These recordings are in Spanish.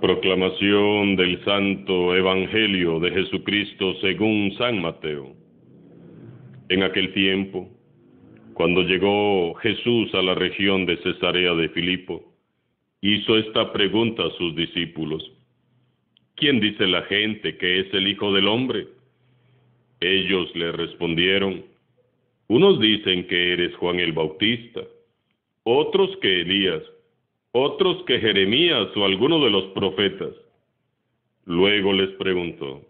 Proclamación del Santo Evangelio de Jesucristo según San Mateo. En aquel tiempo, cuando llegó Jesús a la región de Cesarea de Filipo, hizo esta pregunta a sus discípulos: ¿Quién dice la gente que es el Hijo del Hombre? Ellos le respondieron: unos dicen que eres Juan el Bautista, otros que Elías, otros que Jeremías o alguno de los profetas. Luego les preguntó: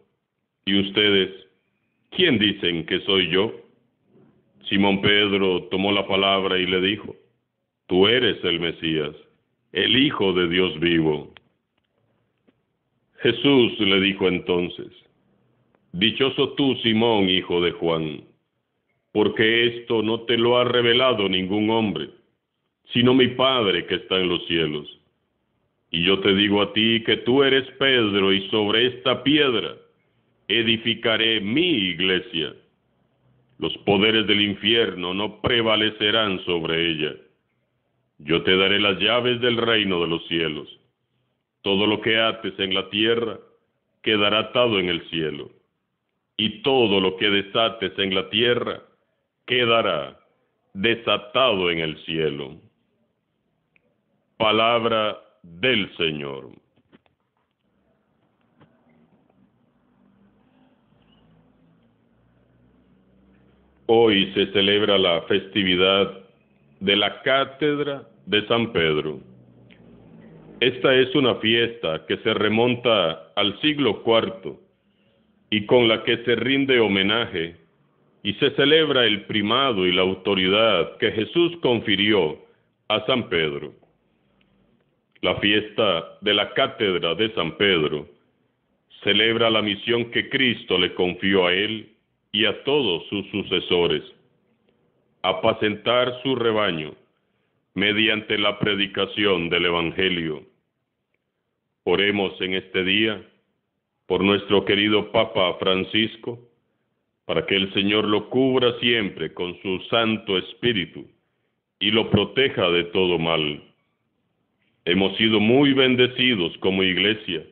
¿y ustedes, quién dicen que soy yo? Simón Pedro tomó la palabra y le dijo: tú eres el Mesías, el Hijo de Dios vivo. Jesús le dijo entonces: dichoso tú, Simón, hijo de Juan, porque esto no te lo ha revelado ningún hombre, sino mi Padre que está en los cielos. Y yo te digo a ti que tú eres Pedro, y sobre esta piedra edificaré mi iglesia. Los poderes del infierno no prevalecerán sobre ella. Yo te daré las llaves del reino de los cielos. Todo lo que ates en la tierra quedará atado en el cielo, y todo lo que desates en la tierra quedará desatado en el cielo. Palabra del Señor. Hoy se celebra la festividad de la Cátedra de San Pedro. Esta es una fiesta que se remonta al siglo IV y con la que se rinde homenaje y se celebra el primado y la autoridad que Jesús confirió a San Pedro. La fiesta de la Cátedra de San Pedro celebra la misión que Cristo le confió a él y a todos sus sucesores: apacentar su rebaño mediante la predicación del Evangelio. Oremos en este día por nuestro querido Papa Francisco, para que el Señor lo cubra siempre con su Santo Espíritu y lo proteja de todo mal. Hemos sido muy bendecidos como Iglesia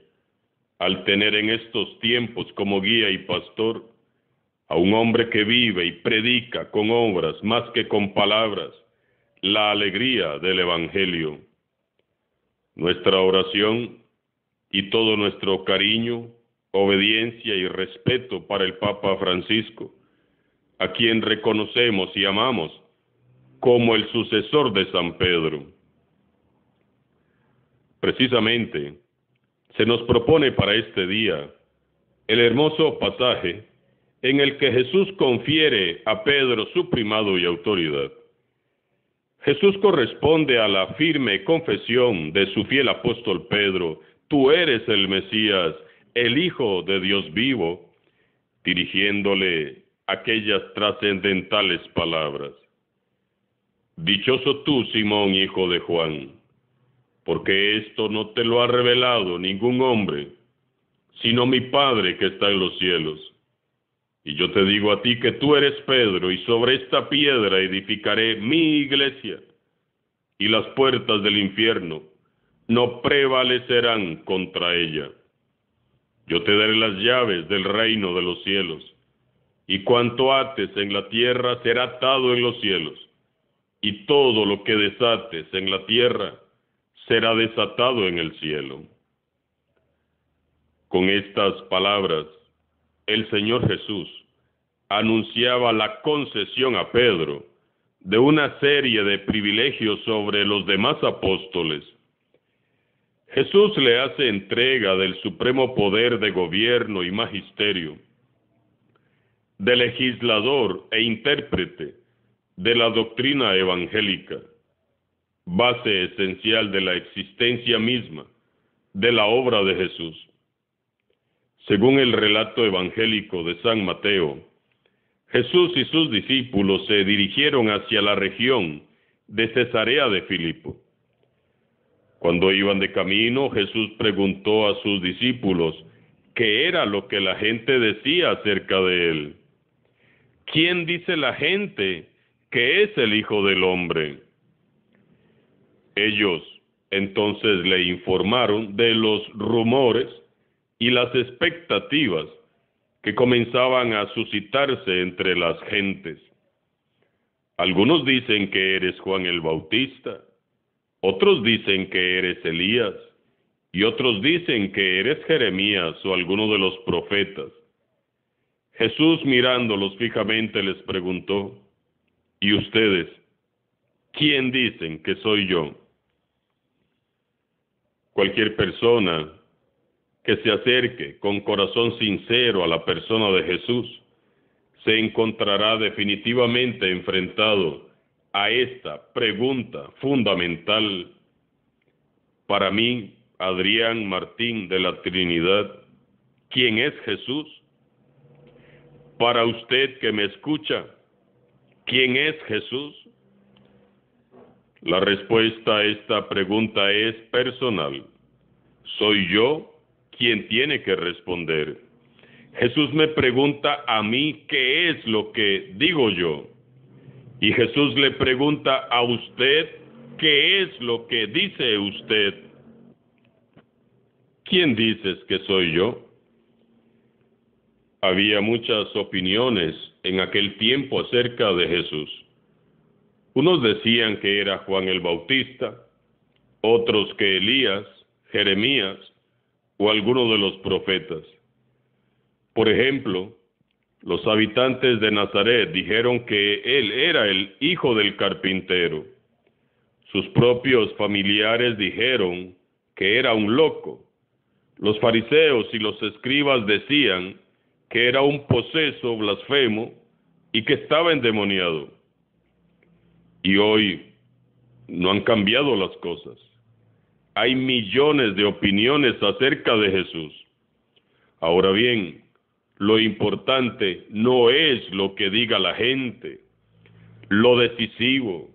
al tener en estos tiempos como guía y pastor a un hombre que vive y predica con obras más que con palabras la alegría del Evangelio. Nuestra oración y todo nuestro cariño, obediencia y respeto para el Papa Francisco, a quien reconocemos y amamos como el sucesor de San Pedro. Precisamente, se nos propone para este día el hermoso pasaje en el que Jesús confiere a Pedro su primado y autoridad. Jesús corresponde a la firme confesión de su fiel apóstol Pedro: tú eres el Mesías, el Hijo de Dios vivo, dirigiéndole aquellas trascendentales palabras: dichoso tú, Simón, hijo de Juan, porque esto no te lo ha revelado ningún hombre, sino mi Padre que está en los cielos. Y yo te digo a ti que tú eres Pedro, y sobre esta piedra edificaré mi iglesia, y las puertas del infierno no prevalecerán contra ella. Yo te daré las llaves del reino de los cielos, y cuanto ates en la tierra será atado en los cielos, y todo lo que desates en la tierra será desatado en el cielo. Con estas palabras, el Señor Jesús anunciaba la concesión a Pedro de una serie de privilegios sobre los demás apóstoles. Jesús le hace entrega del supremo poder de gobierno y magisterio, de legislador e intérprete de la doctrina evangélica, base esencial de la existencia misma de la obra de Jesús. Según el relato evangélico de San Mateo, Jesús y sus discípulos se dirigieron hacia la región de Cesarea de Filipo. Cuando iban de camino, Jesús preguntó a sus discípulos qué era lo que la gente decía acerca de él. ¿Quién dice la gente que es el Hijo del Hombre? Ellos Entonces le informaron de los rumores y las expectativas que comenzaban a suscitarse entre las gentes. Algunos dicen que eres Juan el Bautista, otros dicen que eres Elías, y otros dicen que eres Jeremías o alguno de los profetas. Jesús, mirándolos fijamente, les preguntó: ¿y ustedes, quién dicen que soy yo? Cualquier persona que se acerque con corazón sincero a la persona de Jesús se encontrará definitivamente enfrentado a esta pregunta fundamental. Para mí, Adrián Martín de la Trinidad, ¿quién es Jesús? Para usted que me escucha, ¿quién es Jesús? La respuesta a esta pregunta es personal. Soy yo quien tiene que responder. Jesús me pregunta a mí qué es lo que digo yo. Y Jesús le pregunta a usted qué es lo que dice usted. ¿Quién dices que soy yo? Había muchas opiniones en aquel tiempo acerca de Jesús. Unos decían que era Juan el Bautista, otros que Elías, Jeremías o alguno de los profetas. Por ejemplo, los habitantes de Nazaret dijeron que él era el hijo del carpintero. Sus propios familiares dijeron que era un loco. Los fariseos y los escribas decían que era un poseso blasfemo y que estaba endemoniado. Y hoy no han cambiado las cosas. Hay millones de opiniones acerca de Jesús. Ahora bien, lo importante no es lo que diga la gente. Lo decisivo,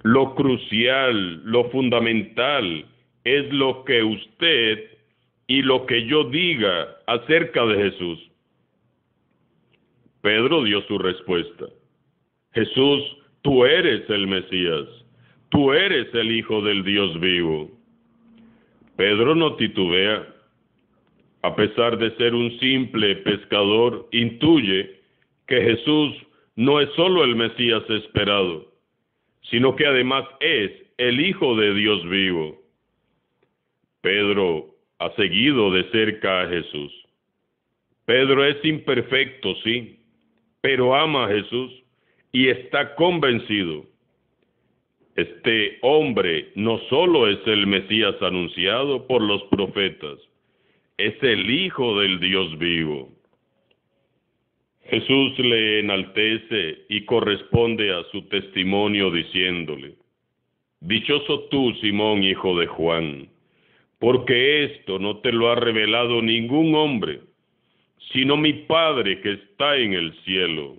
lo crucial, lo fundamental es lo que usted y lo que yo diga acerca de Jesús. Pedro dio su respuesta. Jesús, tú eres el Mesías, tú eres el Hijo del Dios vivo. Pedro no titubea. A pesar de ser un simple pescador, intuye que Jesús no es solo el Mesías esperado, sino que además es el Hijo de Dios vivo. Pedro ha seguido de cerca a Jesús. Pedro es imperfecto, sí, pero ama a Jesús y está convencido. Este hombre no solo es el Mesías anunciado por los profetas, es el Hijo del Dios vivo. Jesús le enaltece y corresponde a su testimonio diciéndole: dichoso tú, Simón, hijo de Juan, porque esto no te lo ha revelado ningún hombre, sino mi Padre que está en el cielo.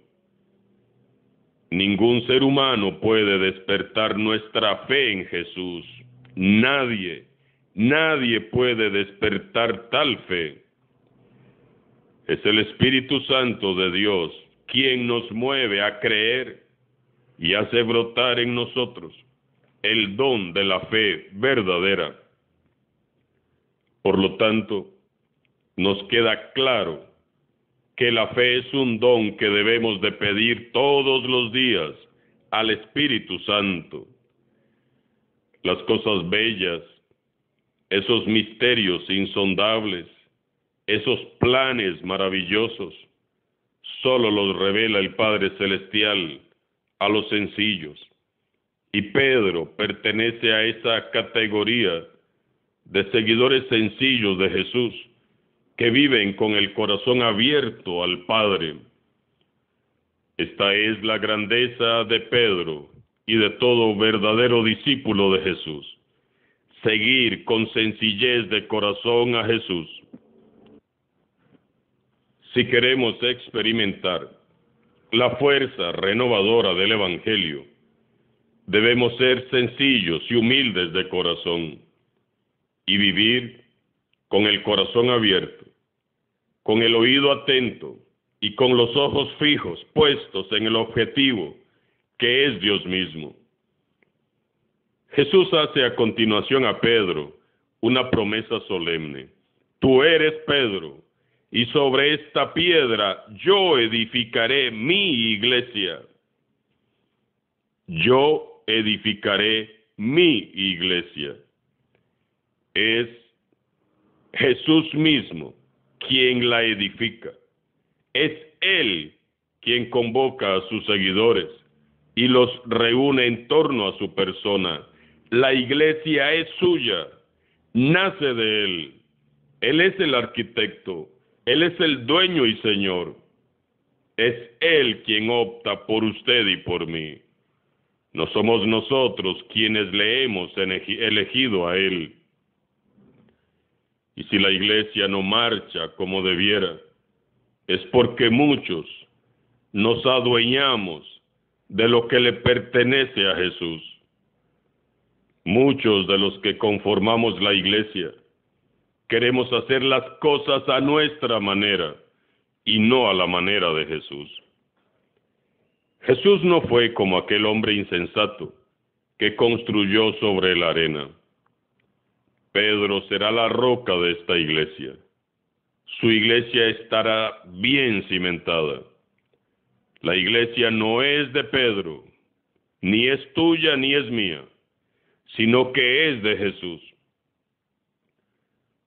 Ningún ser humano puede despertar nuestra fe en Jesús. Nadie puede despertar tal fe. Es el Espíritu Santo de Dios quien nos mueve a creer y hace brotar en nosotros el don de la fe verdadera. Por lo tanto, nos queda claro que la fe es un don que debemos de pedir todos los días al Espíritu Santo. Las cosas bellas, esos misterios insondables, esos planes maravillosos, solo los revela el Padre Celestial a los sencillos. Y Pedro pertenece a esa categoría de seguidores sencillos de Jesús, que viven con el corazón abierto al Padre. Esta es la grandeza de Pedro y de todo verdadero discípulo de Jesús. Seguir con sencillez de corazón a Jesús. Si queremos experimentar la fuerza renovadora del Evangelio, debemos ser sencillos y humildes de corazón y vivir con el corazón abierto, con el oído atento y con los ojos fijos puestos en el objetivo, que es Dios mismo. Jesús hace a continuación a Pedro una promesa solemne. Tú eres Pedro, y sobre esta piedra yo edificaré mi iglesia. Yo edificaré mi iglesia. Es Jesús mismo quien la edifica. Es Él quien convoca a sus seguidores y los reúne en torno a su persona. La iglesia es suya, nace de Él. Él es el arquitecto, Él es el dueño y Señor. Es Él quien opta por usted y por mí. No somos nosotros quienes le hemos elegido a Él. Y si la iglesia no marcha como debiera, es porque muchos nos adueñamos de lo que le pertenece a Jesús. Muchos de los que conformamos la iglesia queremos hacer las cosas a nuestra manera y no a la manera de Jesús. Jesús no fue como aquel hombre insensato que construyó sobre la arena. Pedro será la roca de esta iglesia. Su iglesia estará bien cimentada. La iglesia no es de Pedro, ni es tuya ni es mía, sino que es de Jesús.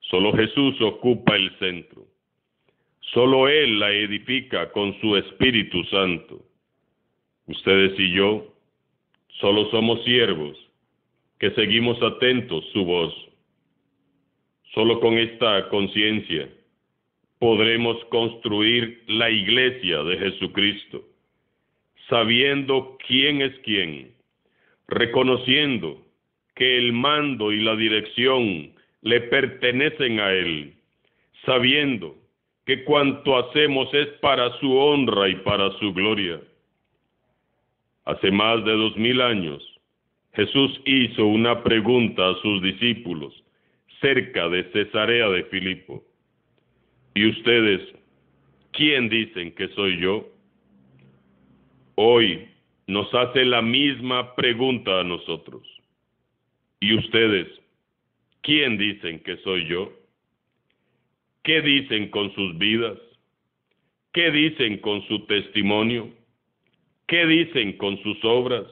Solo Jesús ocupa el centro. Solo Él la edifica con su Espíritu Santo. Ustedes y yo solo somos siervos que seguimos atentos su voz. Solo con esta conciencia podremos construir la iglesia de Jesucristo, sabiendo quién es quién, reconociendo que el mando y la dirección le pertenecen a Él, sabiendo que cuanto hacemos es para su honra y para su gloria. Hace más de 2000 años, Jesús hizo una pregunta a sus discípulos cerca de Cesarea de Filipo. ¿Y ustedes, quién dicen que soy yo? Hoy nos hace la misma pregunta a nosotros. ¿Y ustedes, quién dicen que soy yo? ¿Qué dicen con sus vidas? ¿Qué dicen con su testimonio? ¿Qué dicen con sus obras?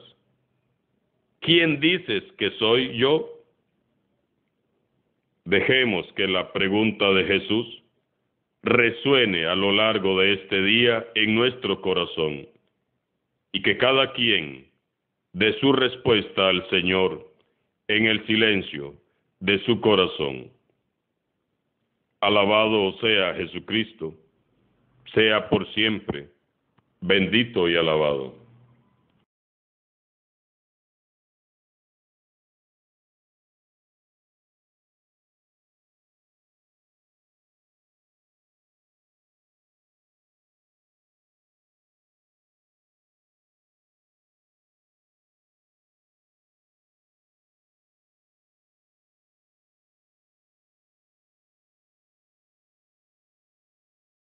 ¿Quién dices que soy yo? Dejemos que la pregunta de Jesús resuene a lo largo de este día en nuestro corazón y que cada quien dé su respuesta al Señor en el silencio de su corazón. Alabado sea Jesucristo, sea por siempre, bendito y alabado.